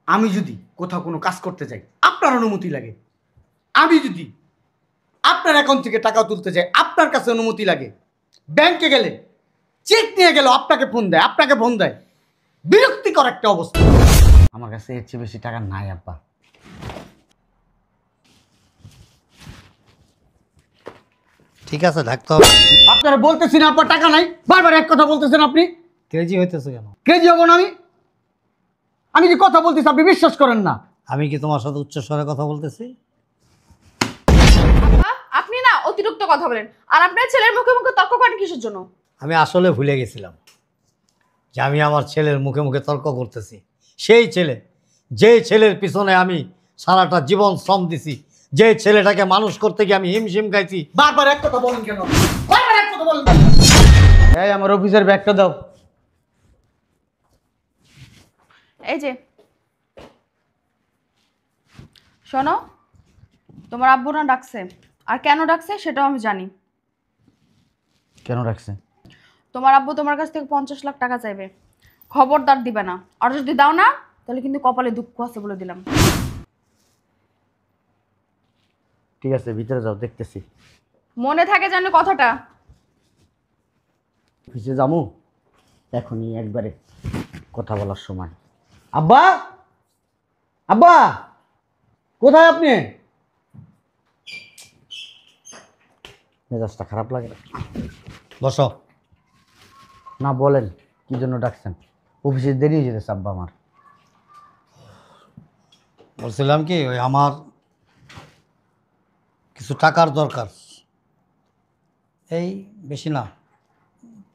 আমি যদি কোথাও কোনো কাজ করতে যাই আপনার অনুমতি লাগে, আমি যদি আপনার অ্যাকাউন্ট থেকে টাকা তুলতে যাই আপনার কাছে অনুমতি লাগে, ব্যাংকে গেলে চেক নিয়ে গেল আপনাকে ফোন দেয়, বিরক্তিকর একটা অবস্থা। আমার কাছে এর চেয়ে বেশি টাকা নাই আব্বা। ঠিক আছে, থাকতে হবে। আপনারা বলতেছি না আপনার টাকা নাই, বারবার এক কথা বলতেছেন আপনি। ক্রেজি হইতেছে কেন? ক্রেজি হবো না আমি যে কথা বলতেছি আপনি বিশ্বাস করেন না। আমি কি তোমার সাথে উচ্চ স্বরে কথা বলতেছি? আপনি না অতিরিক্ত কথা বলেন, আর আপনার ছেলের মুখে মুখে তর্ক করেন কিসের জন্য? আমি আসলে ভুলে গেছিলাম যে আমি আমার ছেলের মুখে মুখে তর্ক করতেছি। সেই ছেলে, যে ছেলের পিছনে আমি সারাটা জীবন শ্রম দিছি, যে ছেলেটাকে মানুষ করতে গিয়ে আমি হিমশিম খাইছি। বারবার এক কথা বলেন কেন? বারবার এক কথা বলেন কেন? এই আমার অফিসের ব্যাগটা দাও। এই যে শোনো, তোমার আব্বু না ডাকছে, আর কেন ডাকছে সেটাও আমি জানি। কেন রাখছে? তোমার আব্বু তোমার কাছ থেকে 50 লাখ টাকা চাইবে, খবরদার দিবে না। আর যদি দাও না তাহলে কিন্তু কপালে দুঃখ আছে বলে দিলাম। ঠিক আছে, ভিতরে যাও, দেখতেছি। মনে থাকে যেন কথাটা। অফিসে যাবো এখনই, একবারে কথা বলার সময়। আব্বা, আব্বা কোথায় আপনি? মেজাজটা খারাপ লাগে। বসো। না বলেন কি জন্য ডাকছেন? অফিসে দেরি হয়ে যেতেছে আব্বা আমার। বলছিলাম কি, ওই আমার কিছু টাকার দরকার। এই বেশি না,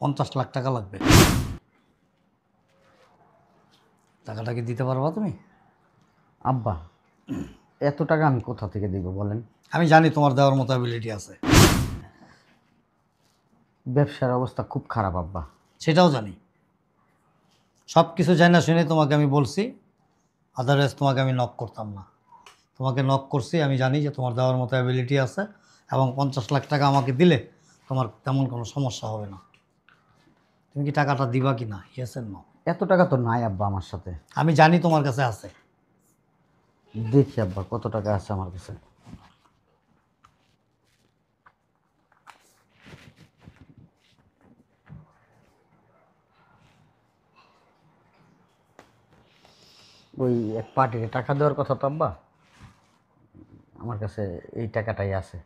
50 লাখ টাকা লাগবে। টাকাটা কি দিতে পারবা তুমি? আব্বা এত টাকা আমি কোথা থেকে দিব বলেন? আমি জানি তোমার দেওয়ার মতো অ্যাবিলিটি আছে। ব্যবসার অবস্থা খুব খারাপ আব্বা। সেটাও জানি, সব কিছু জানি না শুনে তোমাকে আমি বলছি। আদারওয়াইজ তোমাকে আমি নক করতাম না। তোমাকে নক করছি, আমি জানি যে তোমার দেওয়ার মতো অ্যাবিলিটি আছে, এবং 50 লাখ টাকা আমাকে দিলে তোমার তেমন কোনো সমস্যা হবে না। তুমি কি টাকাটা দিবা কি না? Yes and no? এত টাকা তো নাই আব্বা আমার সাথে। আমি জানি তোমার কাছে আছে। দেখি আব্বা কত টাকা আছে আমার কাছে। ওই এক পার্টিকে টাকা দেওয়ার কথা তো আব্বা, আমার কাছে এই টাকাটাই আছে।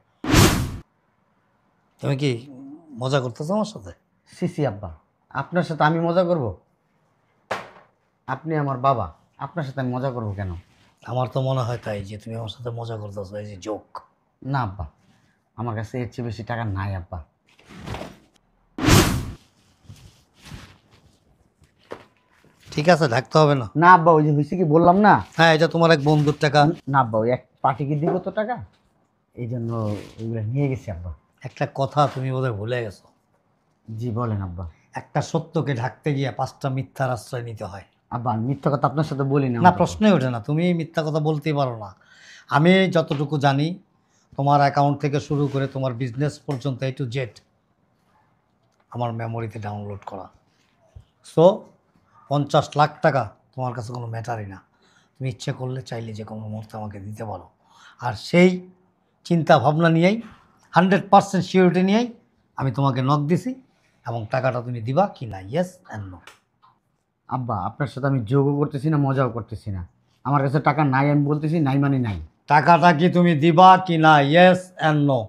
তুমি কি মজা করতেছো আমার সাথে? সিসি আব্বা, আপনার সাথে আমি মজা করব? আপনি আমার বাবা, আপনার সাথে আমি মজা করব কেন? আমার তো মনে হয় তাই, যে তুমি আমার সাথে মজা করতেছো, এই যে জোক। না আব্বা, আমার কাছে এর চেয়ে বেশি টাকা নাই আব্বা। ঠিক আছে, থাকতে হবে না। না আব্বা, ওই যে হয়েছে কি বললাম না। হ্যাঁ, এটা তোমার এক বন্ধুর টাকা। না আব্বা, ওই এক পার্টিকে দিব তো টাকা, এই জন্য ওইগুলো নিয়ে গেছি আব্বা। একটা কথা তুমি বোধহয় ভুলে গেছো। জি বলেন আব্বা। একটা সত্যকে ঢাকতে গিয়ে 5টা মিথ্যার আশ্রয় নিতে হয়। আব্বা আমি মিথ্যা কথা আপনার সাথে বলি না। না, প্রশ্নই ওঠে না, তুমি মিথ্যা কথা বলতেই পারো না। আমি যতটুকু জানি, তোমার অ্যাকাউন্ট থেকে শুরু করে তোমার বিজনেস পর্যন্ত A to Z আমার মেমোরিতে ডাউনলোড করা। সো 50 লাখ টাকা তোমার কাছে কোনো ম্যাটারই না। তুমি ইচ্ছে করলে চাইলে যে কোনো মুহূর্তে আমাকে দিতে পারো। আর সেই চিন্তা ভাবনা নিয়েই, 100% সিওরিটি নিয়েই আমি তোমাকে নক দিছি, এবং টাকাটা তুমি দিবা কি না, ইয়েস অ্যান্ড নো। আব্বা আপনার সাথে আমি যোগও করতেছি না, মজাও করতেছি না। আমার কাছে টাকা নাই, আমি বলতেছি নাই মানে নাই। টাকাটা কি তুমি দিবা কি না, ইয়েস অ্যান্ড নো?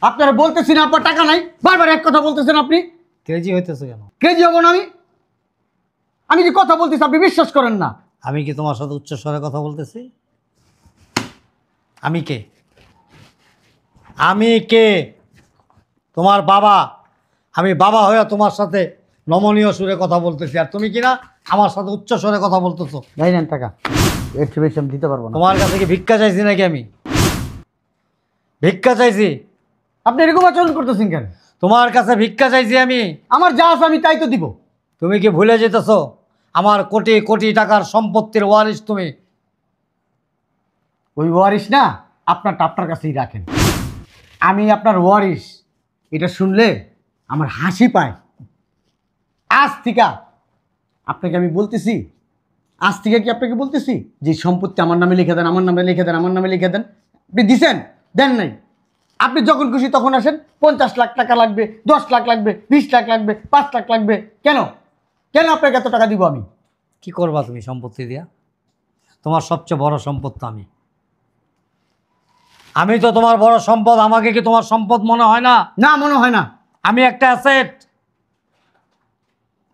আপনারা বলতেছি না আপনার টাকা নাই, বারবার এক কথা বলতেছেন আপনি। ক্রেজি হইতেছে কেন? ক্রেজি হবো না আমি যে কথা বলতেছি আপনি বিশ্বাস করেন না। আমি কি তোমার সাথে উচ্চ স্বরে কথা বলতেছি? আমি কে? আমি কে? তোমার বাবা। আমি বাবা হয়ে তোমার সাথে নমনীয় সুরে কথা বলতেছি, আর তুমি কি না আমার সাথে উচ্চ স্বরে কথা বলতেছো। নাই নেন টাকা, এর চেয়ে বেশি আমি দিতে পারবো না। তোমার কাছে কি ভিক্ষা চাইছি নাকি? আমি ভিক্ষা চাইছি? আপনি এরকম আচরণ করতেছেন কেন? তোমার কাছে ভিক্ষা চাইছি আমি? আমার যা আছে আমি তাই তো দিব। তুমি কি ভুলে যেতেছো আমার কোটি কোটি টাকার সম্পত্তির ওয়ারিশ তুমি? ওই ওয়ারিশ না, আপনারটা আপনার কাছেই রাখেন। আমি আপনার ওয়ারিশ, এটা শুনলে আমার হাসি পায়। আজ থেকে আপনাকে আমি বলতেছি, আজ থেকে কি আপনাকে বলতেছি যে সম্পত্তি আমার নামে লিখে দেন, আমার নামে লিখে দেন, আমার নামে লিখে দেন? আপনি দিছেন? দেন নাই। আপনি যখন খুশি তখন আসেন, 50 লাখ টাকা লাগবে, 10 লাখ লাগবে, 20 লাখ লাগবে, 5 লাখ লাগবে। কেন কেন আপনাকে এত টাকা দিব আমি? কি করবা তুমি সম্পত্তি দিয়া? তোমার সবচেয়ে বড় সম্পদ তো আমি। আমি তো তোমার বড় সম্পদ। আমাকে কি তোমার সম্পদ মনে হয় না? না, মনে হয় না। আমি একটা অ্যাসেট।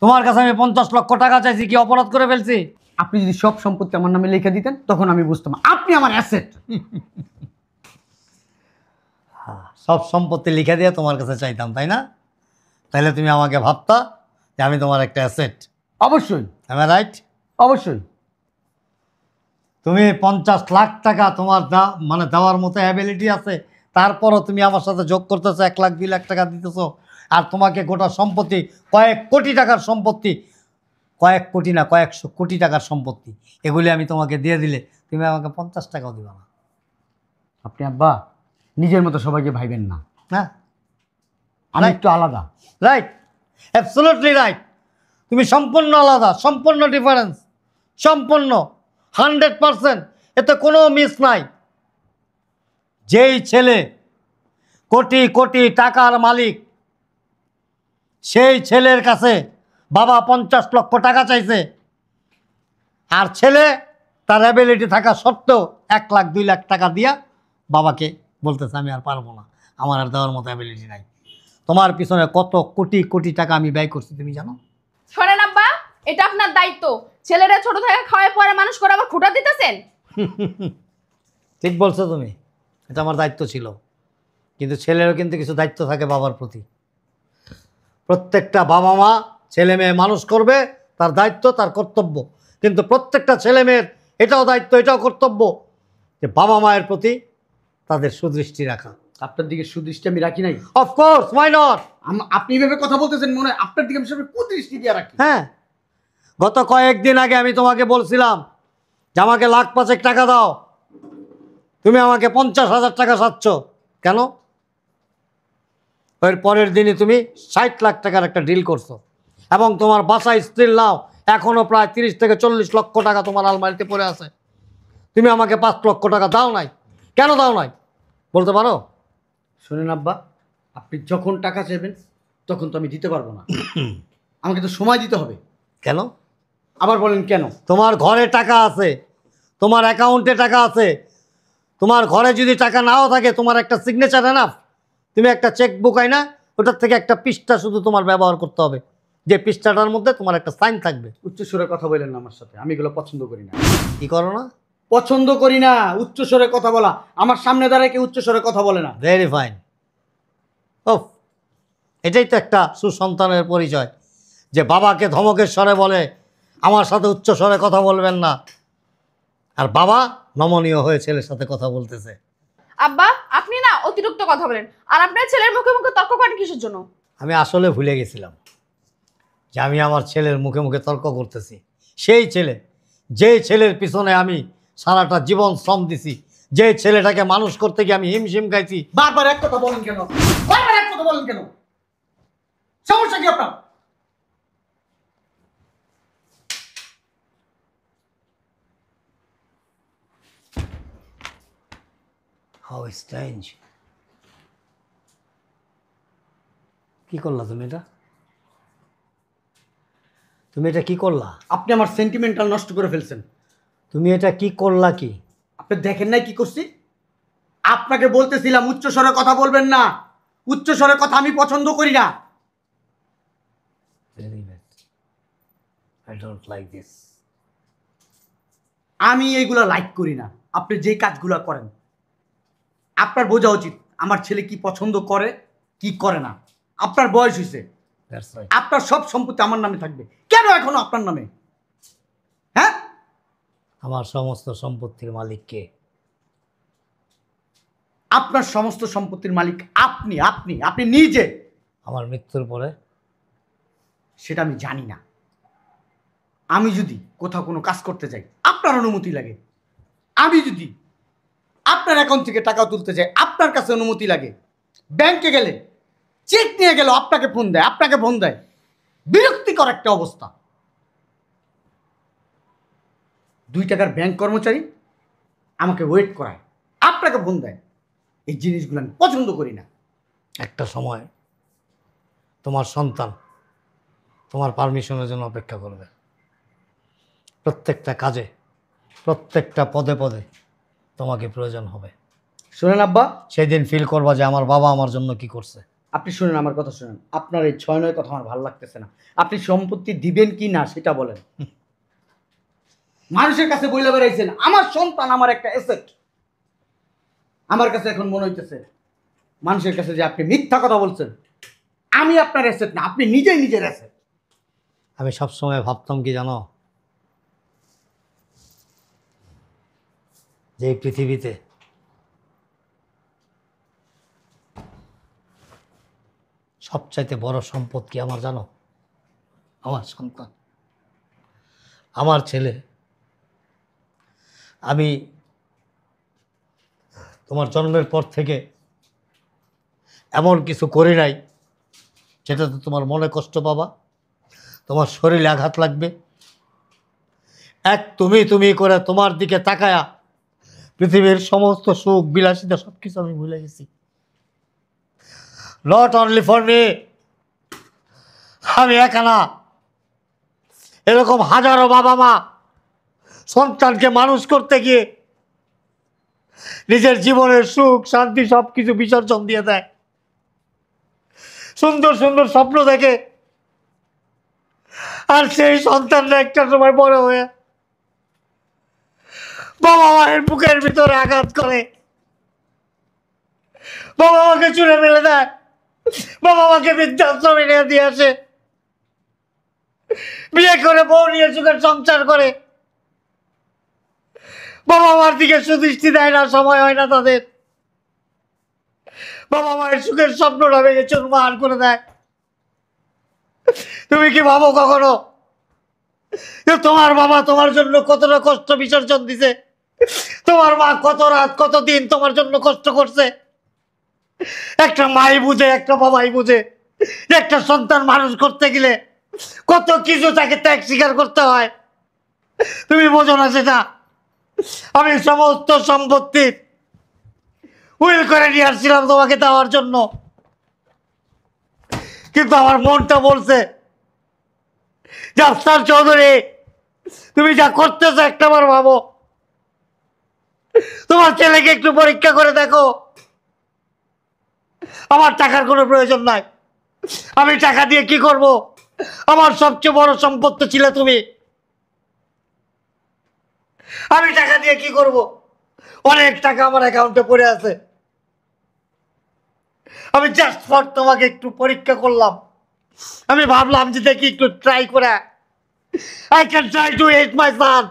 তোমার কাছে আমি 50 লক্ষ টাকা চাইছি, কি অপরাধ করে ফেলছি? আপনি যদি সব সম্পত্তি আমার নামে লিখে দিতেন তখন আমি বুঝতাম আপনি আমার অ্যাসেট। সব সম্পত্তি লিখে দিয়ে তোমার কাছে চাইতাম, তাই না? তাইলে তুমি আমাকে ভাবতা যে আমি তোমার একটা অ্যাসেট। অবশ্যই, আমি রাইট? অবশ্যই। তুমি 50 লাখ টাকা তোমার মানে দেওয়ার মতো অ্যাবিলিটি আছে, তারপরও তুমি আমার সাথে যোগ করতেছো 1 লাখ 2 লাখ টাকা দিতেছো। আর তোমাকে গোটা সম্পত্তি, কয়েক কোটি টাকার সম্পত্তি, কয়েক কোটি না, কয়েকশো কোটি টাকার সম্পত্তি, এগুলি আমি তোমাকে দিয়ে দিলে তুমি আমাকে 50 টাকাও দিবা না। আপনি আব্বা নিজের মতো সবাইকে ভাইবেন না, হ্যাঁ, আমি একটু আলাদা। Right, absolutely right. তুমি সম্পূর্ণ আলাদা, সম্পূর্ণ ডিফারেন্স, সম্পূর্ণ 100%। এতে কোনো মিস নাই। যেই ছেলে কোটি কোটি টাকার মালিক, সেই ছেলের কাছে বাবা 50 লক্ষ টাকা চাইছে, আর ছেলে তার অ্যাবিলিটি থাকা সত্ত্বেও 1 লাখ 2 লাখ টাকা দিয়া বাবাকে বলতেছে আমি আর পারবো না, আমার আর দেওয়ার মতো অ্যাবিলিটি নাই। তোমার পিছনে কত কোটি কোটি টাকা আমি ব্যয় করছি তুমি জানো? শোনেন আব্বা, এটা আপনার দায়িত্ব। ছেলেরা ছোট থেকে খাওয়ায় পরে মানুষ করে আবার খুঁটা দিতেছেন। ঠিক বলছো তুমি, এটা আমার দায়িত্ব ছিল। কিন্তু ছেলেরও কিন্তু কিছু দায়িত্ব থাকে বাবার প্রতি। প্রত্যেকটা বাবা মা ছেলে মেয়ে মানুষ করবে, তার দায়িত্ব, তার কর্তব্য। কিন্তু প্রত্যেকটা ছেলে মেয়ের এটাও দায়িত্ব, এটাও কর্তব্য যে বাবা মায়ের প্রতি তাদের সুদৃষ্টি রাখা। আপনার দিকে সুদৃষ্টি আমি রাখি নাই। Of course, why not? আপনি এভাবে কথা বলতেছেন মনে হয় আপনার দিকে আমি সব কুদৃষ্টি দিয়ে রাখি। হ্যাঁ, গত কয়েকদিন আগে আমি তোমাকে বলছিলাম যে আমাকে 1,05,000 টাকা দাও, তুমি আমাকে 50,000 টাকা চাচ্ছ কেন? এর পরের দিনই তুমি 60 লাখ টাকার একটা ডিল করছো, এবং তোমার বাসায় স্টিল নাও এখনও প্রায় 30 থেকে 40 লক্ষ টাকা তোমার আলমারিতে পড়ে আছে। তুমি আমাকে 5 লক্ষ টাকা দাও নাই, কেন দাও নাই বলতে পারো? শোনেন আব্বা, আপনি যখন টাকা চাইবেন তখন তো আমি দিতে পারবো না। আমাকে তো সময় দিতে হবে। কেন? আবার বলেন কেন? তোমার ঘরে টাকা আছে, তোমার অ্যাকাউন্টে টাকা আছে। তোমার ঘরে যদি টাকা নাও থাকে, তোমার একটা সিগনেচার এনাফ। তুমি একটা চেকবুক আই না, ওটার থেকে একটা পৃষ্ঠা শুধু তোমার ব্যবহার করতে হবে, যে পৃষ্ঠাটার মধ্যে তোমার একটা সাইন থাকবে। উচ্চ স্বরে কথা বলেন না আমার সাথে, আমি এগুলো পছন্দ করি না। কি করো না? পছন্দ করি না উচ্চ স্বরে কথা বলা। আমার সামনে দাঁড়ায় কেউ উচ্চ স্বরে কথা বলে না। Very fine. ও, এটাই তো একটা সুসন্তানের পরিচয়, যে বাবাকে ধমকের স্বরে বলে আমার সাথে উচ্চ স্বরে কথা বলবেন না, আর বাবা নমনীয় হয়ে ছেলের সাথে কথা বলতেছে। আব্বা, আপনি না অতিরিক্ত কথা বলেন। আর আপনার ছেলের মুখে মুখে তর্ক করেন কিসের জন্য? আমি আসলে ভুলে গেছিলাম যে আমি আমার ছেলের মুখে মুখে তর্ক করতেছি। সেই ছেলে, যেই ছেলের পিছনে আমি সারাটা জীবন শ্রম দিছি, যে ছেলেটাকে মানুষ করতে গিয়ে আমি হিমশিম খাইছি। বারবার এক কথা বলেন কেন? বারবার এক কথা বলেন কেন? সমস্যা কি আপনার? How strange. কি করলা তুমি এটা? তুমি এটা কি করলা? আপনি আমার সেন্টিমেন্টাল নষ্ট করে ফেলছেন। তুমি এটা কি করলা? কি আপনি দেখেন নাই কি করছি? আপনাকে বলতেছিলাম উচ্চ স্বরে কথা বলবেন না। উচ্চ স্বরে কথা আমি পছন্দ করি না। I don't like this. আমি এইগুলা লাইক করি না। আপনি যে কাজগুলো করেন, আপনার বোঝা উচিত আমার ছেলে কি পছন্দ করে কি করে না। আপনার বয়স হয়েছে, That's right. আপনার সব সম্পত্তি আমার নামে থাকবে। কেন এখনো আপনার নামে? হ্যাঁ, আমার সমস্ত সম্পত্তির মালিক কে? আপনার সমস্ত সম্পত্তির মালিক আপনি আপনি আপনি নিজে। আমার মৃত্যুর পরে? সেটা আমি জানি না। আমি যদি কোথাও কোনো কাজ করতে যাই আপনার অনুমতি লাগে। আমি যদি আপনার অ্যাকাউন্ট থেকে টাকা তুলতে যাই আপনার কাছে অনুমতি লাগে। ব্যাংকে গেলে চেক নিয়ে গেল আপনাকে ফোন দেয়, আপনাকে ফোন দেয়। বিরক্তিকর একটা অবস্থা। 2 টাকার ব্যাংক কর্মচারী আমাকে ওয়েট করায়, আপনাকে ফোন দেয়। এই জিনিসগুলো আমি পছন্দ করি না। একটা সময় তোমার সন্তান তোমার পারমিশনের জন্য অপেক্ষা করবে। প্রত্যেকটা কাজে, প্রত্যেকটা পদে পদে তোমাকে প্রয়োজন হবে। শুনেন আব্বা, সেই দিন ফিল করবা যে আমার বাবা আমার জন্য কি করছে। আপনি শুনেন, আমার কথা শুনেন। আপনার এই 6-9 কথা আমার ভালো লাগতেছে না। আপনি সম্পত্তি দিবেন কি না সেটা বলেন। মানুষের কাছে বইলে বেড়াইছেন আমার সন্তান আমার একটা অ্যাসেট। আমার কাছে এখন মনে হইতেছে মানুষের কাছে যে আপনি মিথ্যা কথা বলছেন। আমি আপনার অ্যাসেট না, আপনি নিজেই নিজের অ্যাসেট। আমি সবসময় ভাবতাম কি জানো, যে এই পৃথিবীতে সবচাইতে বড় সম্পদ কি আমার জানো? আমার সন্তান, আমার ছেলে। আমি তোমার জন্মের পর থেকে এমন কিছু করি নাই যেটাতে তোমার মনে কষ্ট পাবা, তোমার শরীরে আঘাত লাগবে। এক তুমি তুমি করে তোমার দিকে তাকায়া পৃথিবীর সমস্ত সুখ বিলাসিতা সব কিছু আমি ভুলে গেছি। নট অনলি ফর মি, আমি একা না, এরকম হাজারো বাবা মা সন্তানকে মানুষ করতে গিয়ে নিজের জীবনের সুখ শান্তি সব কিছু বিসর্জন দিয়ে দেয়। সুন্দর সুন্দর স্বপ্ন দেখে, আর সেই সন্তানরা একটা সময় বড় হয়ে বাবা মায়ের বুকের ভিতরে আঘাত করে, বাবা মাকে চুরে মেলে দেয়, বাবা মাকে বৃদ্ধাশ্রমে নিয়ে দিয়ে আসে, বিয়ে করে বউ নিয়ে সুখের সংসার করে। বাবা মার দিকে সুদৃষ্টি দেয় না, সময় হয় না তাদের। বাবা মায়ের সুখের স্বপ্নটা ভেঙে চুরমার করে দেয়। তুমি কি ভাবো কখনো যে তোমার বাবা তোমার জন্য কতটা কষ্ট বিসর্জন দিছে? তোমার মা কত রাত কত দিন তোমার জন্য কষ্ট করছে? একটা মাই বুঝে, একটা বাবাই বুঝে যে একটা সন্তান মানুষ করতে গেলে কত কিছু তাকে ত্যাগ স্বীকার করতে হয়। তুমি বোঝো না সেটা। আমি সমস্ত সম্পত্তির উইল করে নিয়ে আসছিলাম তোমাকে দেওয়ার জন্য, কিন্তু আমার মনটা বলছে যে আফসার চৌধুরী, তুমি যা করতেছো একটাবার ভাবো। তোমার ছেলেকে একটু পরীক্ষা করে দেখো। আমার টাকার কোনো প্রয়োজন নাই। আমি টাকা দিয়ে কি করব? আমার সবচেয়ে বড় সম্পদ তো ছিলে তুমি। আমি টাকা দিয়ে কি করব? অনেক টাকা আমার অ্যাকাউন্টে পড়ে আছে। আমি জাস্ট ফর তোমাকে একটু পরীক্ষা করলাম। আমি ভাবলাম যে দেখি একটু ট্রাই করে, I can try two at মাই সান।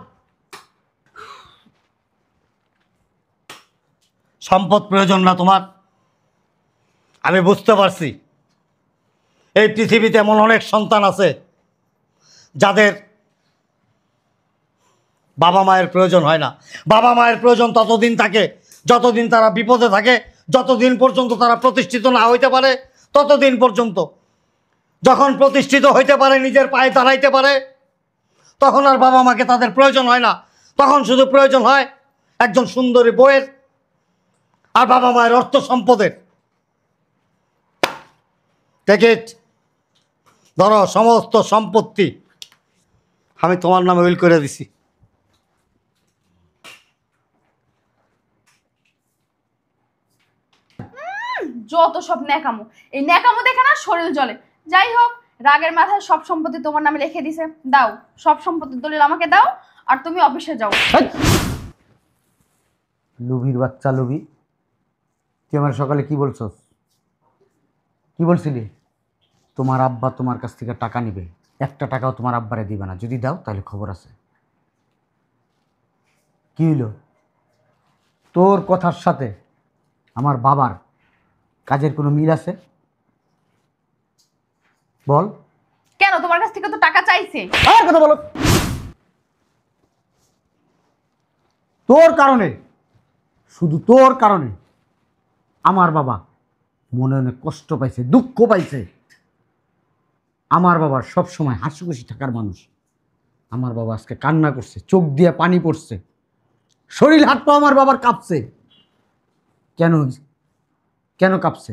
সম্পদ প্রয়োজন না তোমার, আমি বুঝতে পারছি। এই পৃথিবীতে এমন অনেক সন্তান আছে যাদের বাবা মায়ের প্রয়োজন হয় না। বাবা মায়ের প্রয়োজন ততদিন থাকে যতদিন তারা বিপদে থাকে, যতদিন পর্যন্ত তারা প্রতিষ্ঠিত না হইতে পারে ততদিন পর্যন্ত। যখন প্রতিষ্ঠিত হইতে পারে, নিজের পায়ে দাঁড়াইতে পারে, তখন আর বাবা মাকে তাদের প্রয়োজন হয় না। তখন শুধু প্রয়োজন হয় একজন সুন্দরী বউয়ের আর বাবা মায়ের অর্থ সম্পদের। টিকিট ধরো, সমস্ত সম্পত্তি আমি তোমার নামে উইল করে দিছি। যত সব ন্যাকামো, এই ন্যাকামো দেখে না শরীর জ্বলে। যাই হোক, রাগের মাথায় সব সম্পত্তি তোমার নামে লিখে দিছে। দাও সব সম্পত্তির দলিল আমাকে দাও, আর তুমি অফিসে যাও। লুবির বাচ্চা লুবি, তুই আমার সকালে কি বলছস? কি বলছিলি? তোমার আব্বা তোমার কাছ থেকে টাকা নিবে, একটা টাকাও তোমার আব্বারে দিবে না। যদি দাও তাহলে খবর আছে। কি হইল? তোর কথার সাথে আমার বাবার কাজের কোনো মিল আছে? বল। কেন, তোমার কাছ থেকে তো টাকা চাইছে। আর কথা বলো। তোর কারণে, শুধু তোর কারণে আমার বাবা মনে অনেক কষ্ট পাইছে, দুঃখ পাইছে। আমার বাবার সব সময় হাসি খুশি থাকার মানুষ, আমার বাবা আজকে কান্না করছে, চোখ দিয়ে পানি পড়ছে, শরীর হাত পা আমার বাবার কাঁপছে। কেন কেন কাঁপছে?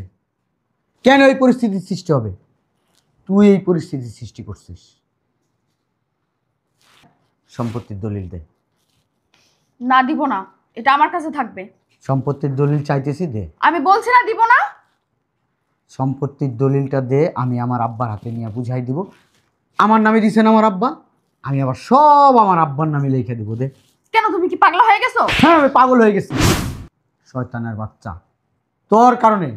কেন এই পরিস্থিতির সৃষ্টি হবে? তুই এই পরিস্থিতির সৃষ্টি করছিস। সম্পত্তির দলিল দে। না, দিব না, এটা আমার কাছে থাকবে। সম্পত্তির দলিল চাইতেছি, দে। আমি বলছি না দিব না। সম্পত্তির দলিলটা দে, আমি আমার আব্বার হাতে নিয়ে বুঝাই দিব। আমার নামে দিছেন আমার আব্বা, আমি আবার সব আমার আব্বার নামে লিখে দিব। দে। কেন, তুমি কি পাগলা হয়ে গেছো? হ্যাঁ, আমি পাগল হয়ে গেছি। শয়তানের বাচ্চা, তোর কারণে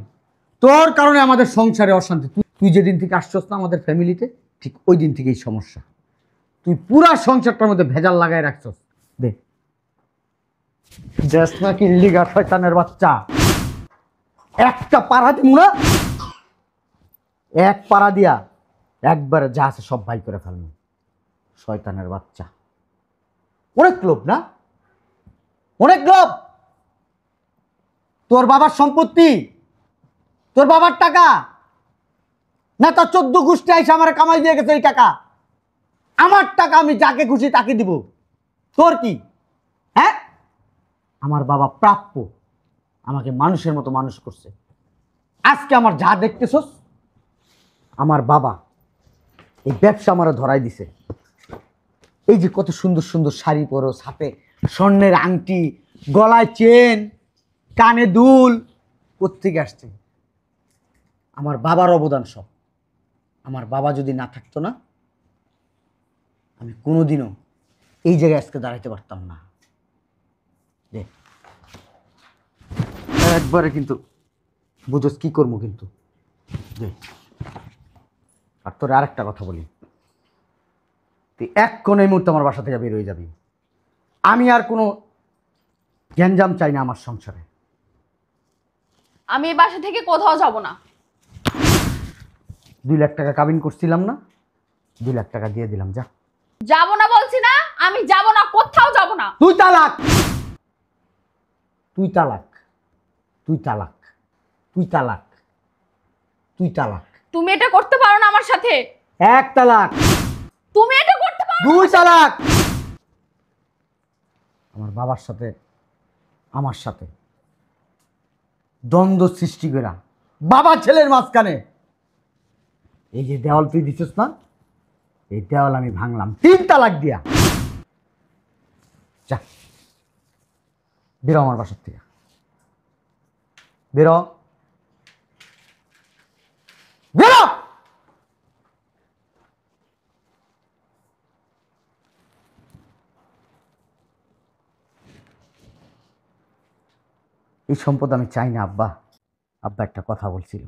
তোর কারণে আমাদের সংসারে অশান্তি। তুই যেদিন থেকে আসছস না আমাদের ফ্যামিলিতে, ঠিক ওই দিন থেকেই সমস্যা। তুই পুরা সংসারটার মধ্যে ভেজাল লাগাই রাখছস। দে। জাস্ট না কি লিগা শয়তানের বাচ্চা, একটা পাড়া দিমু না, এক পাড়া দিয়া একবারে যা আছে সব ভাই করে ফেলবো। শয়তানের বাচ্চা, অনেক লোভ না, অনেক লোভ। তোর বাবার সম্পত্তি, তোর বাবার টাকা না, তোর 14 গোষ্ঠী আইসা আমার কামাই দিয়ে গেছে এই টাকা। আমার টাকা আমি যাকে খুশি তাকে দিব। তোর কি? হ্যাঁ, আমার বাবা প্রাপ্য, আমাকে মানুষের মতো মানুষ করছে। আজকে আমার যা দেখতেছস, আমার বাবা এই ব্যবসা আমারও ধরাই দিছে। এই যে কত সুন্দর সুন্দর শাড়ি পরো, হাতে স্বর্ণের আংটি, গলায় চেন, কানে দুল, কোত্থেকে আসছে? আমার বাবার অবদান সব। আমার বাবা যদি না থাকতো না, আমি কোনোদিনও এই জায়গায় আজকে দাঁড়াইতে পারতাম না। দে। একবারে কিন্তু বুঝোস কি করবো কিন্তু। দে। আর তোর আরেকটা কথা বলি, তুই এক্ষণ এই মুহূর্তে আমার বাসা থেকে বের হয়ে যাবি। আমি আর কোনো গ্যাঞ্জাম চাই না আমার সংসারে। আমি এই বাসা থেকে কোথাও যাব না। 2 লাখ টাকা কাবিন করছিলাম না, 2 লাখ টাকা দিয়ে দিলাম, যা। যাব না বলছি না, আমি যাব না, কোথাও যাব না। তুই তালাক, তুই তালাক, তুই তালাক, তুই তালাক, তুই তালাক। তুমি এটা করতে পারো না আমার সাথে। 1 তালাক, তুমি এটা করতে পারো না। 2 তালাক। আমার বাবার সাথে আমার সাথে দ্বন্দ্ব সৃষ্টি করা, বাবা ছেলের মাঝখানে এই যে দেওয়াল তুই দিছিস না, এই দেওয়াল আমি ভাঙলাম 3 তালাক দিয়া। যা, বেরো আমার বাসার থেকে, বেরো, বেরো। এই সম্পদ আমি চাই না আব্বা। আব্বা একটা কথা বলছিল,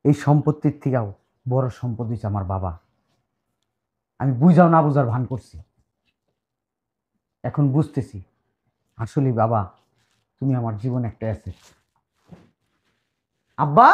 এই সম্পত্তির থেকেও বড় সম্পদ হচ্ছে আমার বাবা। আমি বুঝাও না বুঝার ভান করছি, এখন বুঝতেছি আসলে বাবা তুমি আমার জীবনে একটা অ্যাসেট। আব্বা।